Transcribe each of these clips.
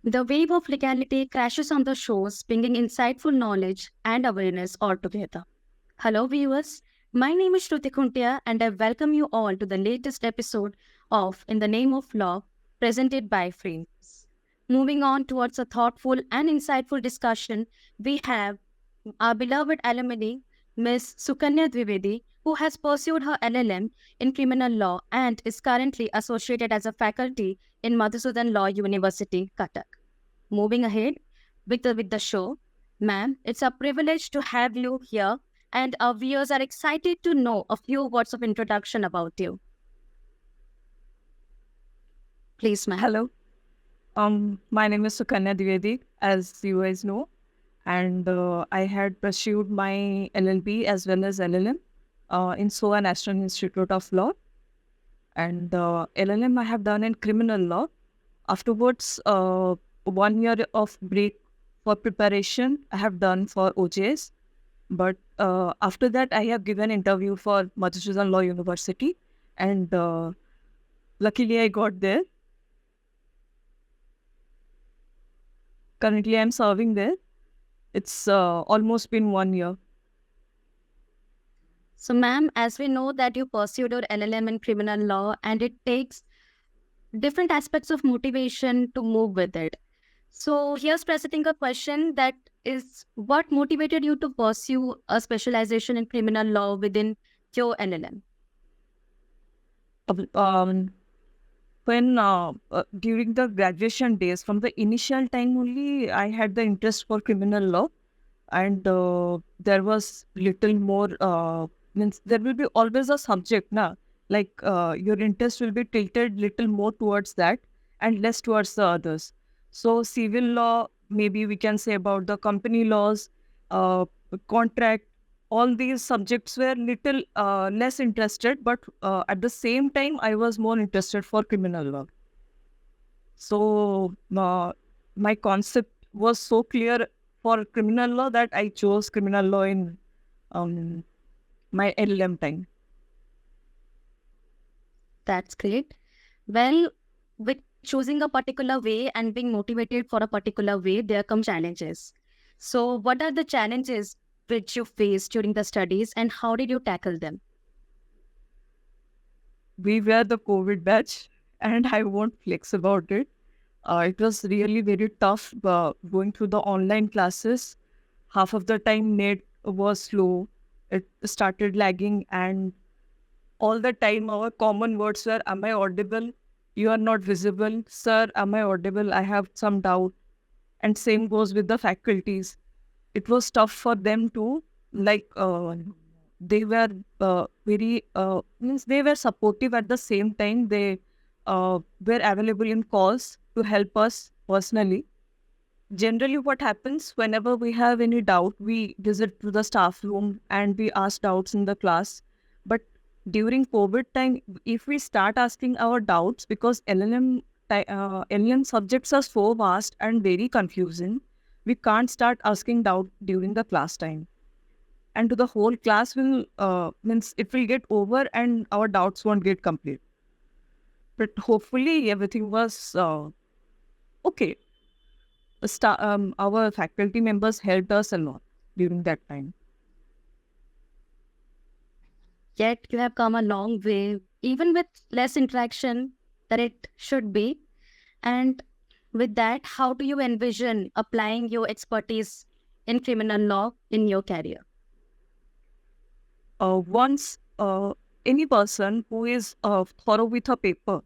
The wave of legality crashes on the shores, bringing insightful knowledge and awareness all together. Hello, viewers. My name is Shruti Khuntia, and I welcome you all to the latest episode of In the Name of Law, presented by Frames. Moving on towards a thoughtful and insightful discussion, we have our beloved alumni, Ms. Sukanya Dwivedi, who has pursued her LLM in criminal law and is currently associated as a faculty in Madhusudan Law University, Cuttak. Moving ahead with the show, ma'am, it's a privilege to have you here, and our viewers are excited to know a few words of introduction about you. Please, ma'am. Hello. My name is Sukanya Dwivedi, as you guys know, and I had pursued my LLB as well as LLM in SOA National Institute of Law, and LLM I have done in criminal law. Afterwards, 1 year of break for preparation I have done for OJS, but after that I have given interview for Madhusudan Law University, and luckily I got there. Currently, I'm serving there. It's almost been 1 year. So, ma'am, as we know that you pursued your LLM in criminal law, and it takes different aspects of motivation to move with it. So, here's presenting a question that is what motivated you to pursue a specialization in criminal law within your LLM? When during the graduation days, from the initial time only, I had the interest for criminal law, and there was little more. Means there will be always a subject, na, like your interest will be tilted little more towards that and less towards the others. So civil law, maybe we can say about the company laws, contract, all these subjects were little less interested, but at the same time, I was more interested for criminal law. So my concept was so clear for criminal law that I chose criminal law in my LLM time. That's great. Well, with choosing a particular way and being motivated for a particular way, there come challenges. So, what are the challenges which you faced during the studies, and how did you tackle them? We were the COVID batch, and I won't flex about it. It was really very tough going through the online classes. Half of the time, net was slow. It started lagging, and all the time, our common words were, "Am I audible? You are not visible. Sir, am I audible? I have some doubt." And same goes with the faculties. It was tough for them too. Like, they were very, means they were supportive at the same time. They were available in calls to help us personally. Generally, what happens whenever we have any doubt, we visit to the staff room and we ask doubts in the class. But during COVID time, if we start asking our doubts, because LLM subjects are so vast and very confusing, we can't start asking doubt during the class time. And to the whole class will means it will get over and our doubts won't get complete. But hopefully everything was okay. Our faculty members helped us a lot during that time. Yet, you have come a long way, even with less interaction than it should be. And with that, how do you envision applying your expertise in criminal law in your career? Once any person who is thorough with a paper,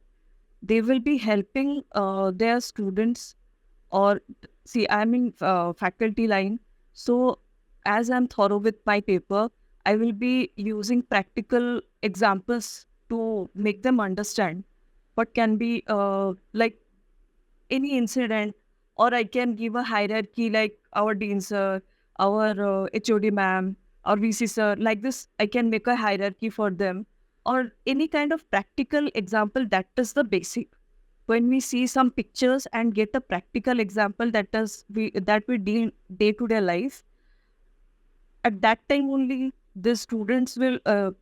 they will be helping their students. Or see, I'm in faculty line, so as I'm thorough with my paper, I will be using practical examples to make them understand what can be like any incident, or I can give a hierarchy like our dean sir, our HOD ma'am, or VC sir. Like this, I can make a hierarchy for them, or any kind of practical example. That is the basic. When we see some pictures and get a practical example that we deal day to day life, at that time only the students will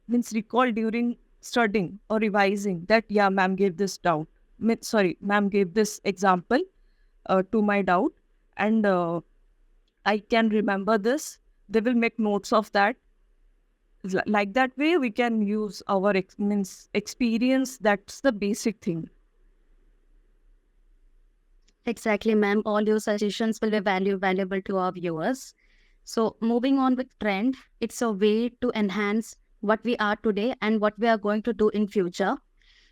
means recall during studying or revising that, yeah, ma'am gave this doubt. Sorry, ma'am gave this example. to my doubt, and I can remember this. They will make notes of that. Like that way, we can use our means experience. That's the basic thing. Exactly, ma'am. All your suggestions will be valuable to our viewers. So, moving on with trend, it's a way to enhance what we are today and what we are going to do in future.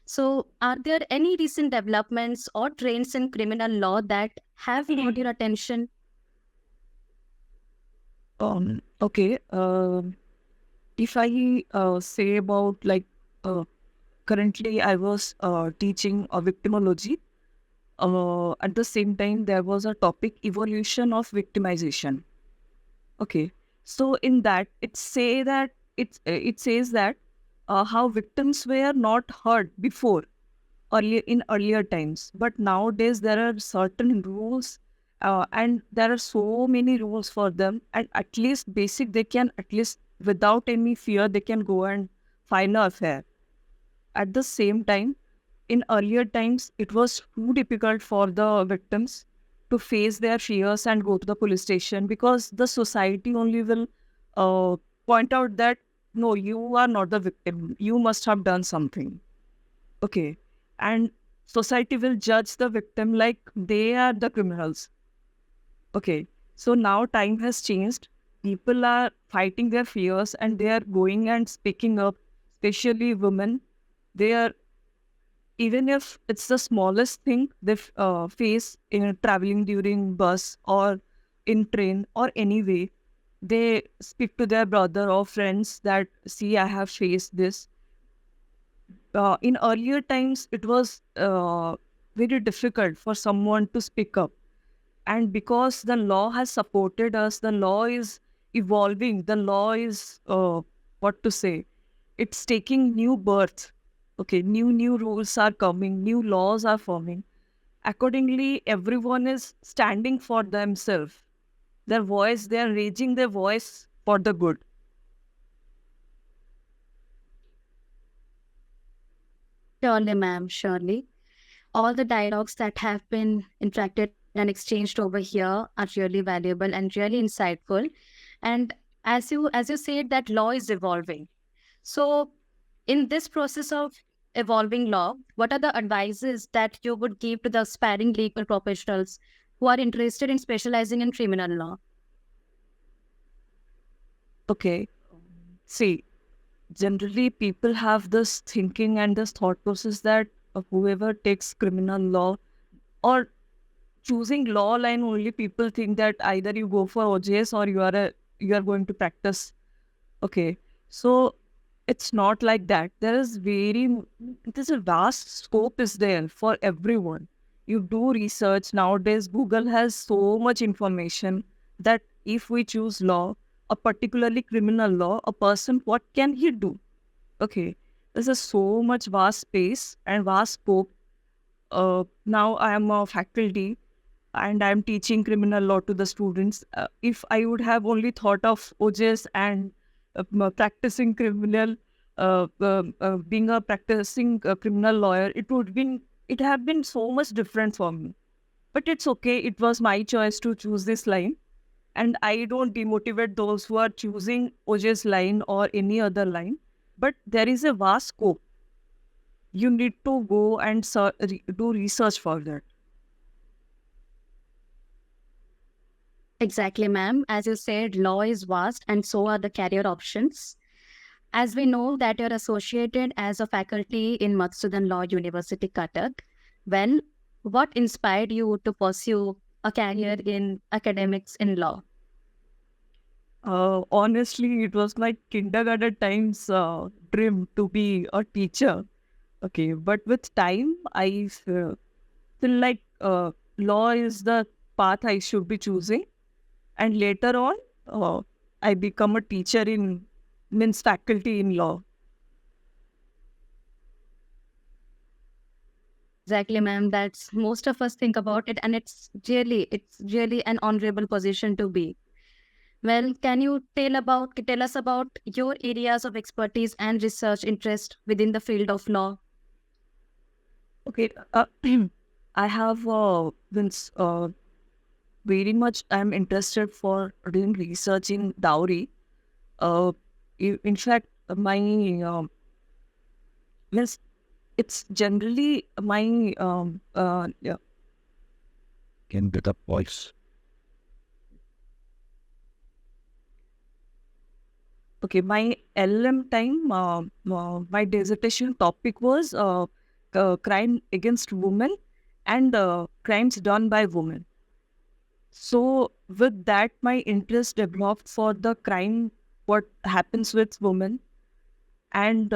So, are there any recent developments or trends in criminal law that have caught your attention? Okay. If I say about like currently, I was teaching a victimology. At the same time, there was a topic evolution of victimization. Okay, so in that it says that how victims were not heard before earlier times, but nowadays there are certain rules, and there are so many rules for them, and at least basic they can at least without any fear they can go and file a affair. At the same time, in earlier times, it was too difficult for the victims to face their fears and go to the police station because the society only will uh, point out that no, you are not the victim. You must have done something. Okay. And society will judge the victim like they are the criminals. Okay. So now time has changed. People are fighting their fears and they are going and speaking up, especially women. They are, even if it's the smallest thing they face in traveling during bus or in train or any way, they speak to their brother or friends that see I have faced this. In earlier times it was very difficult for someone to speak up, and because the law has supported us, the law is evolving, the law is what to say, it's taking new birth. Okay, new rules are coming, new laws are forming. Accordingly, everyone is standing for themselves, their voice, they are raising their voice for the good. Surely, ma'am, surely. All the dialogues that have been interacted and exchanged over here are really valuable and really insightful. And as you said, that law is evolving. So, in this process of evolving law, what are the advices that you would give to the aspiring legal professionals who are interested in specializing in criminal law? Okay, see, generally people have this thinking and this thought process that whoever takes criminal law or choosing law line, only people think that either you go for OJS or you are going to practice. Okay, so it's not like that. There's a vast scope is there for everyone. You do research nowadays. Google has so much information that if we choose law, a particularly criminal law, a person, what can he do? Okay, there's a so much vast space and vast scope. Now I am a faculty and I'm teaching criminal law to the students. If I would have only thought of OJS and practicing criminal, being a practicing criminal lawyer, it have been so much different for me. But it's okay. It was my choice to choose this line, and I don't demotivate those who are choosing OJS line or any other line. But there is a vast scope. You need to go and do research for that. Exactly, ma'am. As you said, law is vast and so are the career options. As we know that you're associated as a faculty in Madhusudan Law University, Cuttak, well, what inspired you to pursue a career in academics in law? Honestly, it was my kindergarten times dream to be a teacher. Okay, but with time, I feel like law is the path I should be choosing, and later on, I become a teacher in means faculty in law. Exactly, ma'am. That's most of us think about it, and it's really an honorable position to be. Well, can you tell us about your areas of expertise and research interest within the field of law? Okay, I have very much I'm interested for doing research in dowry. Uh, in fact, my means it's generally my yeah, Can get up voice. okay, my LM time, my dissertation topic was crime against women and crimes done by women. So with that, my interest developed for the crime, what happens with women, and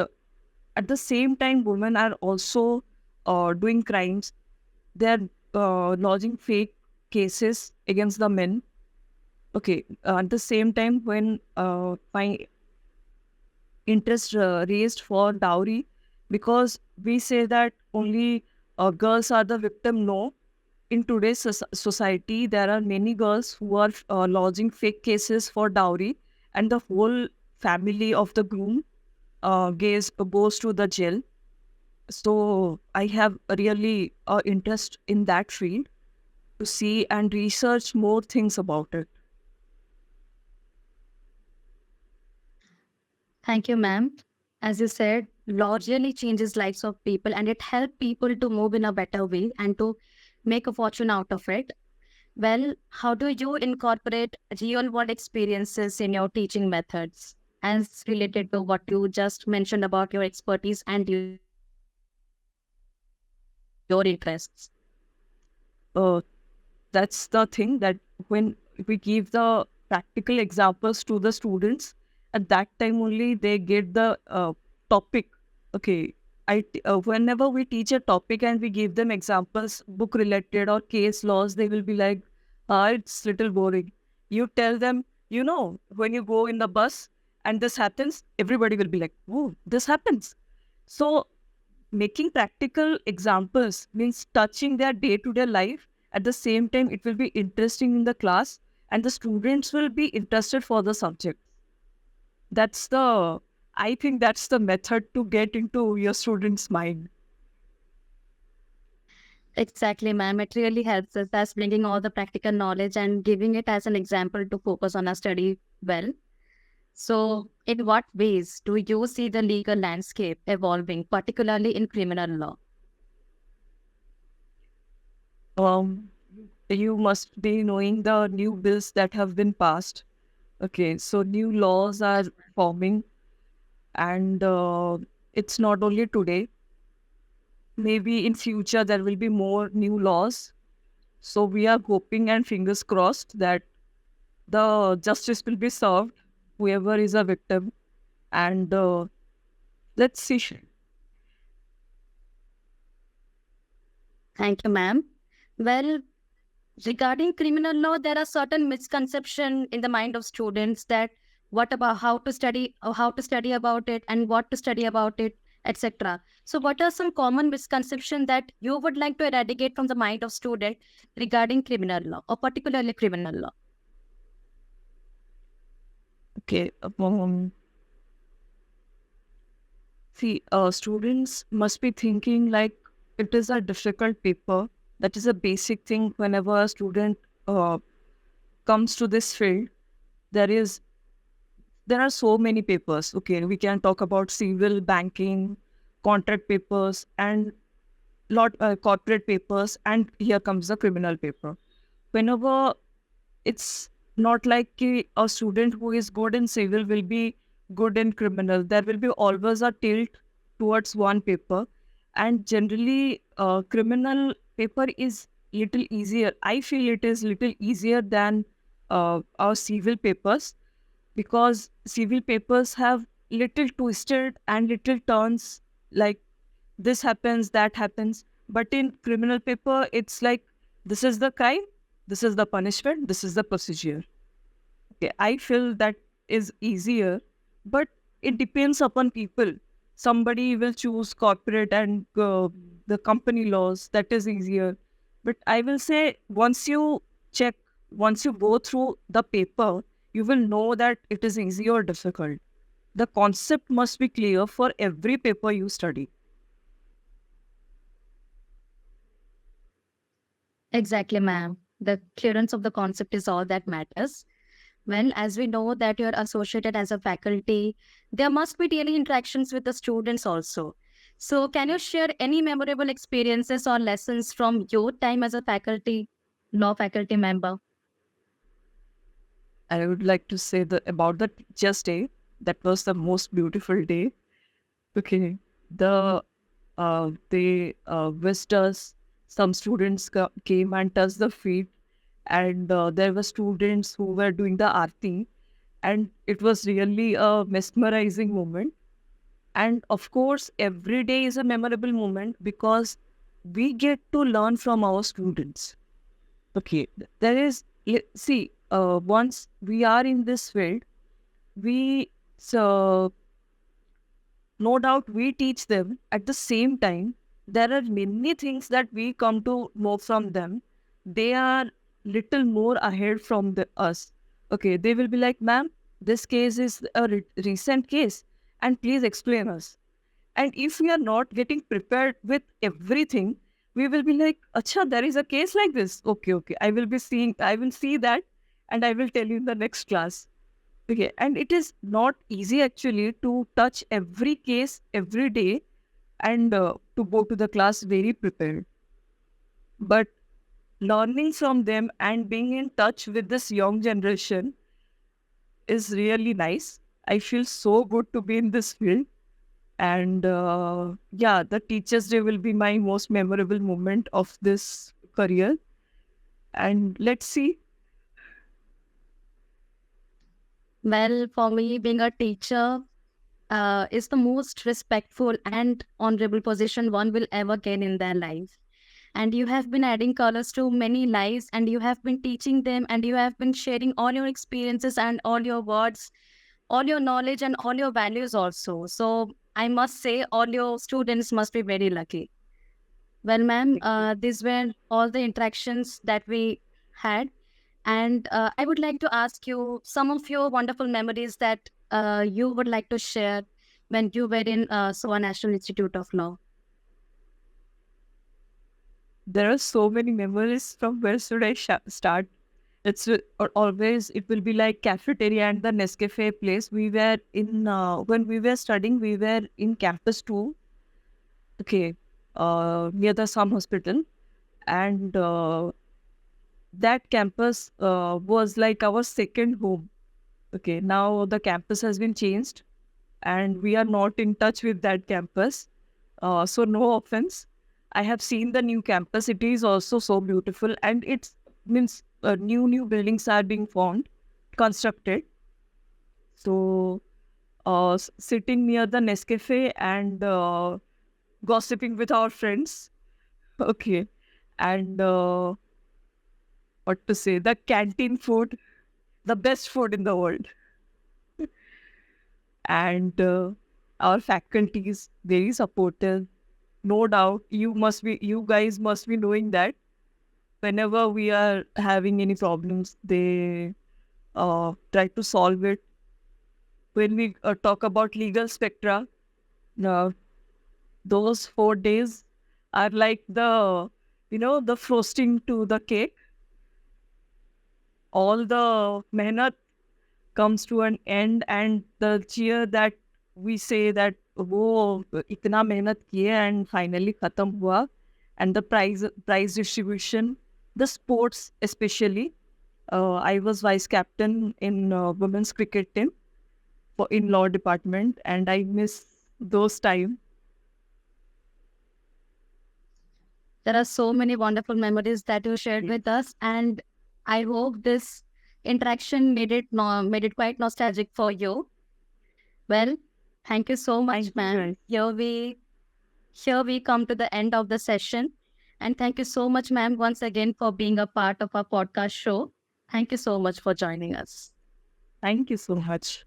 at the same time, women are also doing crimes. They're lodging fake cases against the men. Okay, at the same time, when my interest raised for dowry, because we say that only girls are the victim. No, in today's society, there are many girls who are lodging fake cases for dowry, and the whole family of the groom goes to the jail. So I have really interest in that field to see and research more things about it. Thank you, ma'am. As you said, law really changes lives of people and it helps people to move in a better way and to make a fortune out of it. Well, how do you incorporate real world experiences in your teaching methods as related to what you just mentioned about your expertise and your interests? Uh, that's the thing that when we give the practical examples to the students, at that time only they get the topic. Okay, whenever we teach a topic and we give them examples, book related or case laws, they will be like, it's little boring. You tell them, when you go in the bus and this happens, everybody will be like, oh, this happens. So making practical examples means touching their day-to-day life. At the same time, it will be interesting in the class and the students will be interested for the subject. That's the, I think that's the method to get into your students' mind. Exactly, ma'am. It really helps us as bringing all the practical knowledge and giving it as an example to focus on our study well. So, in what ways do you see the legal landscape evolving, particularly in criminal law? Um, you must be knowing the new bills that have been passed. Okay, so new laws are Yes, forming, and it's not only today. Maybe in future there will be more new laws. So we are hoping and fingers crossed that the justice will be served, whoever is a victim, and let's see. thank you, ma'am. Well, regarding criminal law, there are certain misconception in the mind of students that what about how to study or how to study about it and what to study about it, etc. So, what are some common misconceptions that you would like to eradicate from the mind of student regarding criminal law or particularly criminal law? Okay, see, students must be thinking like it is a difficult paper. That is a basic thing whenever a student uh, comes to this field. There is there are so many papers. Okay, we can talk about civil, banking, contract papers, and lot corporate papers, and here comes the criminal paper. Whenever it's not like a student who is good in civil will be good in criminal. There will be always a tilt towards one paper, and generally, criminal paper is little easier. I feel it is little easier than our civil papers because civil papers have little twisted and little turns like this happens, that happens. But in criminal paper, it's like this is the crime, this is the punishment, this is the procedure. Okay, I feel that is easier, but it depends upon people. Somebody will choose corporate and the company laws, that is easier. But I will say check, once you go through the paper, you will know that it is easy or difficult. The concept must be clear for every paper you study. Exactly, ma'am. The clearance of the concept is all that matters. Well, as we know that you're associated as a faculty, there must be daily interactions with the students also. So, can you share any memorable experiences or lessons from your time as a faculty, law faculty member? I would like to say that about the Teachers' Day. That was the most beautiful day. Okay, they wished us. Some students came and touched the feet, and there were students who were doing the aarti, and it was really a mesmerizing moment. And of course, every day is a memorable moment because we get to learn from our students. Okay, there is see once we are in this field, we so no doubt we teach them. At the same time, there are many things that we come to know from them. They are little more ahead from us. Okay, they will be like, ma'am, this case is a recent case, and please explain us. And if we are not getting prepared with everything, we will be like, acha, there is a case like this. Okay, okay, I will see that, and I will tell you in the next class. Okay, and it is not easy actually to touch every case every day and to go to the class very prepared. But learning from them and being in touch with this young generation is really nice. I feel so good to be in this field. And yeah, the Teachers' Day will be my most memorable moment of this career. And let's see. Well, for me, being a teacher is the most respectful and honorable position one will ever gain in their life. And you have been adding colors to many lives, and you have been teaching them, and you have been sharing all your experiences and all your words, all your knowledge, and all your values also. So, I must say, all your students must be very lucky. Well, ma'am, Thank you. these were all the interactions that we had. And I would like to ask you some of your wonderful memories that you would like to share when you were in SOA National Institute of Law. There are so many memories. From where should I start? It's always, it will be like cafeteria and the Nescafe place. We were in, when we were studying, we were in campus 2, okay, near the Sam Hospital. And that campus was like our second home. Okay, now the campus has been changed and we are not in touch with that campus. So no offense. I have seen the new campus. It is also so beautiful, and it means new buildings are being formed, constructed. So sitting near the Nescafe and gossiping with our friends. Okay, and what to say? The canteen food, the best food in the world, and our faculty is very supportive. No doubt, you guys must be knowing that whenever we are having any problems, they try to solve it. When we talk about legal spectra, uh, those 4 days are like the frosting to the cake. All the mehnat comes to an end, and the cheer that we say that वो इतना मेहनत किए and finally खत्म हुआ, and the prize distribution, the sports especially. I was vice captain in women's cricket team in law department, and I miss those time. There are so many wonderful memories that you shared with us, and I hope this interaction made it quite nostalgic for you. Well, thank you so much, Thank you ma'am. guys. Here we come to the end of the session. And thank you so much, ma'am, once again for being a part of our podcast show. Thank you so much for joining us. Thank you so much.